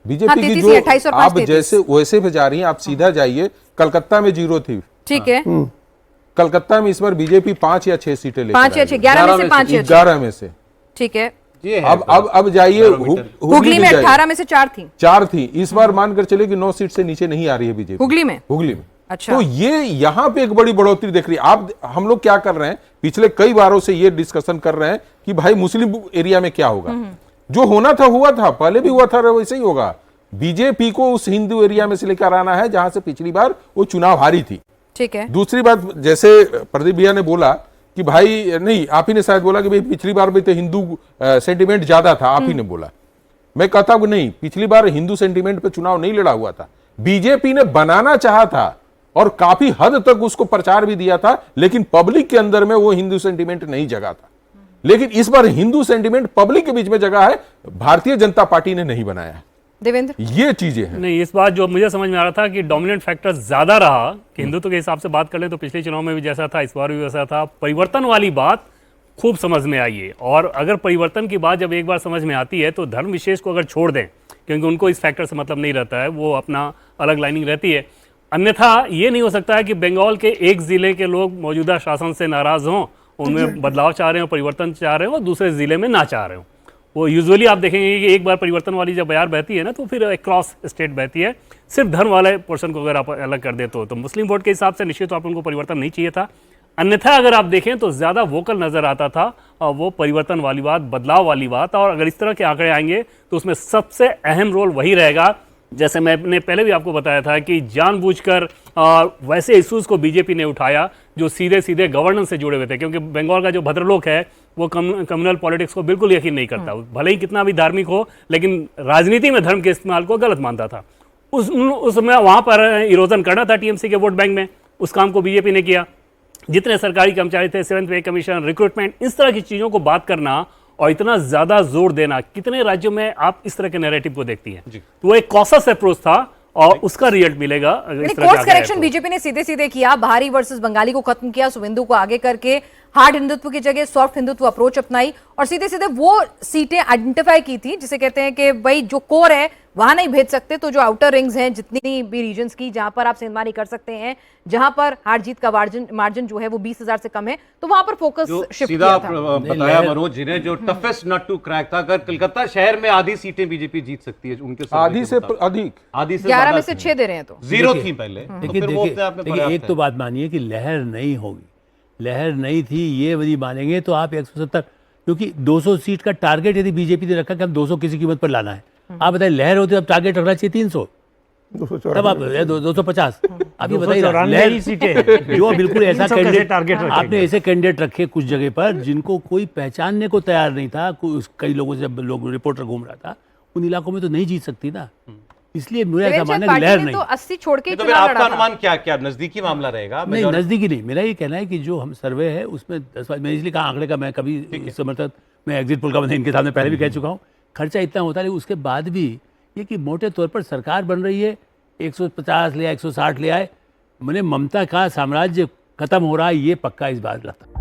BJP की जो आप जैसे वैसे पे जा रही हैं, आप सीधा जाइए, कलकत्ता में 0 थी, ठीक है, कलकत्ता में इस बार बीजेपी 5 या 6 सीटें लेकर 5 या 6, 11 में से 5 या 11 में से, ठीक है। अब जाइए हुगली में 18 में से 4 थी, इस बार मानकर चले कि 9 सीट से नीचे नहीं आ रही है बीजेपी हुगली में। अच्छा, तो ये यहाँ पे एक बड़ी बढ़ोतरी देख रही है। आप हम लोग क्या कर रहे हैं, पिछले कई बारों से ये डिस्कशन कर रहे हैं कि भाई मुस्लिम एरिया में क्या होगा। जो होना था हुआ था, पहले भी हुआ था, वैसे ही होगा। बीजेपी को उस हिंदू एरिया में से लेकर आना है जहां से पिछली बार वो चुनाव हारी थी, ठीक है। दूसरी बात, जैसे प्रदीप भैया ने बोला कि भाई, नहीं आप ही ने शायद बोला कि भाई पिछली बार भी तो हिंदू सेंटिमेंट ज्यादा था, आप ही ने बोला। मैं कहता हूं नहीं, पिछली बार हिंदू सेंटिमेंट पे चुनाव नहीं लड़ा हुआ था, बीजेपी ने बनाना चाहा था और काफी हद तक उसको प्रचार भी दिया था, लेकिन पब्लिक के अंदर में वो हिंदू सेंटिमेंट नहीं जगा था। लेकिन इस बार हिंदू सेंटिमेंट पब्लिक के बीच में जगह है, भारतीय जनता पार्टी ने नहीं बनाया है। देवेंद्र, ये चीजें हैं। नहीं, इस बात जो मुझे समझ में आ रहा था कि डोमिनेंट फैक्टर ज्यादा रहा कि हिंदुत्व के हिसाब से बात कर लें तो पिछले चुनाव में भी जैसा था, इस बार भी वैसा था। परिवर्तन वाली बात खूब समझ में आई है, और अगर परिवर्तन की बात जब एक बार समझ में आती है तो धर्म विशेष को अगर छोड़ दें, क्योंकि उनको इस फैक्टर से मतलब नहीं रहता है, वो अपना अलग लाइनिंग रहती है। अन्यथा ये नहीं हो सकता है कि बंगाल के एक जिले के लोग मौजूदा शासन से नाराज हों, उनमें बदलाव चाह रहे हो, परिवर्तन चाह रहे हो, और दूसरे जिले में ना चाह रहे हो। वो यूजुअली आप देखेंगे कि एक बार परिवर्तन वाली जब बयार बहती है ना, तो फिर क्रॉस स्टेट बहती है। सिर्फ धर्म वाले पोर्शन को अगर आप अलग कर दे तो मुस्लिम वोट के हिसाब से निश्चित तौर पर उनको परिवर्तन नहीं चाहिए था। अन्यथा अगर आप देखें तो ज़्यादा वोकल नज़र आता था वो परिवर्तन वाली बात, बदलाव वाली बात। और अगर इस तरह के आंकड़े आएंगे तो उसमें सबसे अहम रोल वही रहेगा, जैसे मैंने पहले भी आपको बताया था कि जानबूझकर वैसे इश्यूज को बीजेपी ने उठाया जो सीधे सीधे गवर्नेंस से जुड़े हुए थे, क्योंकि बंगाल का जो भद्रलोक है वो कम्युनल पॉलिटिक्स को बिल्कुल यकीन नहीं करता, भले ही कितना भी धार्मिक हो, लेकिन राजनीति में धर्म के इस्तेमाल को गलत मानता था। उसमें वहाँ पर इरोजन करना था टीएमसी के वोट बैंक में, उस काम को बीजेपी ने किया। जितने सरकारी कर्मचारी थे, 7th पे कमीशन, रिक्रूटमेंट, इस तरह की चीज़ों को बात करना और इतना ज्यादा जोर देना, कितने राज्यों में आप इस तरह के नैरेटिव को देखती हैं? तो वो एक कॉशस अप्रोच था और उसका रिजल्ट मिलेगा। कोर्स करेक्शन बीजेपी ने सीधे सीधे किया, भारी वर्सेस बंगाली को खत्म किया, शुभेंदु को आगे करके हार्ड हिंदुत्व की जगह सॉफ्ट हिंदुत्व अप्रोच अपनाई और सीधे सीधे वो सीटें आइडेंटिफाई की थी जिसे कहते हैं कि भाई जो कोर है वहां नहीं भेज सकते, तो जो आउटर रिंग्स हैं जितनी भी रीजन्स की, जहां पर आप सेंधमानी कर सकते हैं, जहां पर हार जीत का मार्जिन जो है वो 20,000 से कम है, तो वहां पर फोकस शिफ्ट किया था। बताया मनोज जी ने, जो टफेस्ट नट टू क्रैक था। अगर कलकत्ता शहर में आधी सीटें बीजेपी जीत सकती है उनके आधी से अधिक, आधी से 11 में से 6 दे रहे हैं तो 0 थी पहले। देखिए एक तो बात मानिए कि लहर नहीं होगी, लहर नहीं थी ये यदि मानेंगे तो आप 170, क्योंकि 200 सीट का टारगेट यदि बीजेपी ने रखा कि हम 200 किसी कीमत पर लाना है, आप बताइए लहर होती अब टारगेट रखना चाहिए 300, तब आप 250। आप ये बताइए लहर सीटें जो बिल्कुल ऐसा कैंडिडेट आपने ऐसे कैंडिडेट रखे कुछ जगह पर जिनको कोई पहचानने को तैयार नहीं था, कई लोगों से जब लोग रिपोर्टर घूम रहा था, उन इलाकों में तो नहीं जीत सकती ना, इसलिए मेरा ऐसा मानना है लहर नहीं। तो 80 छोड़ के तो फिर आपका अनुमान क्या नजदीकी मामला रहेगा? नहीं, नजदीकी नहीं, मेरा ये कहना है कि जो हम सर्वे है उसमें 10, मैं इसलिए कहा आंकड़े का मैं कभी समर्थक, मैं एग्जिट पोल का मैंने इनके सामने पहले भी कह चुका हूँ, खर्चा इतना होता है, उसके बाद भी ये कि मोटे तौर पर सरकार बन रही है, 150 ले आए, 160 ले आए, मैंने ममता का साम्राज्य खत्म हो रहा है, ये पक्का इस बात लगता है।